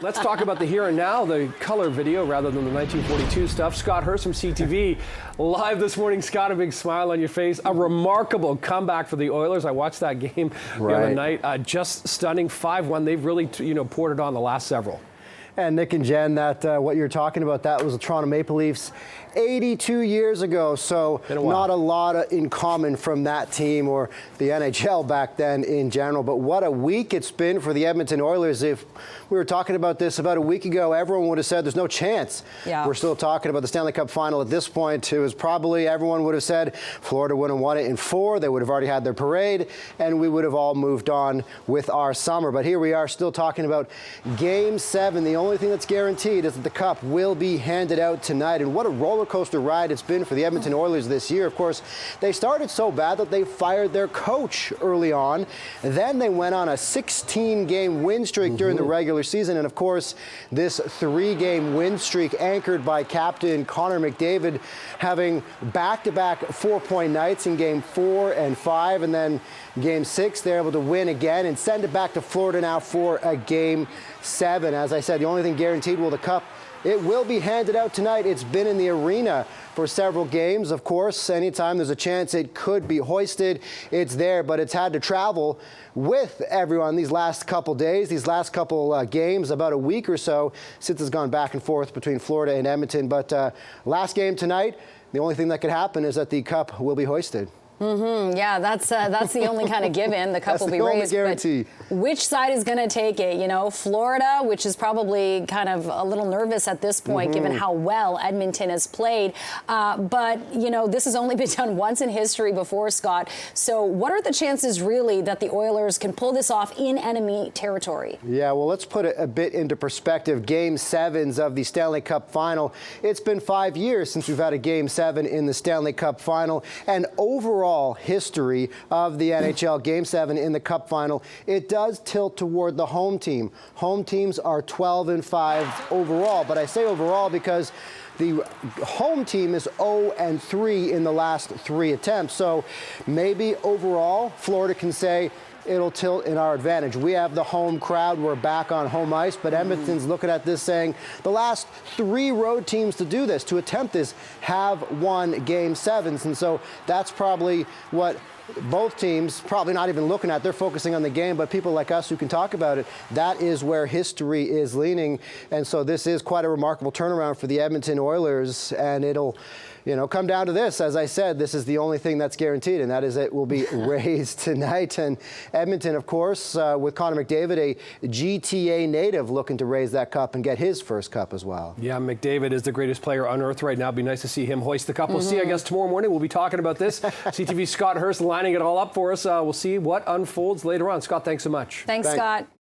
Let's talk about the here and now, the color video rather than the 1942 stuff. Scott Hurst from CTV live this morning. Scott, a big smile on your face. A remarkable comeback for the Oilers. I watched that game the other night. Just stunning. 5-1. They've really, poured it on the last several. And Nick and Jen, that what you're talking about, that was the Toronto Maple Leafs 82 years ago. So not a lot in common from that team or the NHL back then in general. But what a week it's been for the Edmonton Oilers. If we were talking about this about a week ago, everyone would have said there's no chance. Yeah. We're still talking about the Stanley Cup final at this point. It was probably, everyone would have said Florida would have won it in 4. They would have already had their parade, and we would have all moved on with our summer. But here we are still talking about Game 7. The only thing that's guaranteed is that the Cup will be handed out tonight. And what a roller coaster ride it's been for the Edmonton Oilers this year. Of course, they started so bad that they fired their coach early on. Then they went on a 16-game win streak during the regular season. And of course, this 3-game win streak anchored by captain Connor McDavid, having back-to-back 4-point nights in Game 4 and 5. And then Game 6, they're able to win again and send it back to Florida now for a Game 7. As I said, the only thing guaranteed will the Cup. It will be handed out tonight. It's been in the arena for several games. Of course, anytime there's a chance it could be hoisted, it's there, but it's had to travel with everyone these last couple days, these last couple games, about a week or so since it's gone back and forth between Florida and Edmonton. But last game tonight, the only thing that could happen is that the Cup will be hoisted. Yeah, that's the only kind of given. The Cup will be raised. Guarantee. But which side is going to take it? Florida, which is probably kind of a little nervous at this point, given how well Edmonton has played. But this has only been done once in history before, Scott. So what are the chances really that the Oilers can pull this off in enemy territory? Yeah, well, let's put it a bit into perspective. Game 7s of the Stanley Cup final. It's been 5 years since we've had a Game 7 in the Stanley Cup final. And overall history of the NHL Game 7 in the Cup final, it does tilt toward the home team. Home teams are 12-5 overall, but I say overall because the home team is 0-3 in the last 3 attempts. So maybe overall, Florida can say it'll tilt in our advantage. We have the home crowd. We're back on home ice, but Edmonton's looking at this saying the last 3 road teams to do this, to attempt this, have won Game 7s. And so that's probably what both teams probably not even looking at. They're focusing on the game, but people like us who can talk about it, that is where history is leaning. And so this is quite a remarkable turnaround for the Edmonton Oilers, and it'll come down to this. As I said, this is the only thing that's guaranteed, and that is it will be raised tonight. And Edmonton, of course, with Connor McDavid, a GTA native, looking to raise that cup and get his first cup as well. Yeah, McDavid is the greatest player on earth right now. It'd be nice to see him hoist the cup. We'll see, I guess, tomorrow morning. We'll be talking about this. CTV Scott Hurst lining it all up for us. We'll see what unfolds later on. Scott, thanks so much. Thanks, Scott.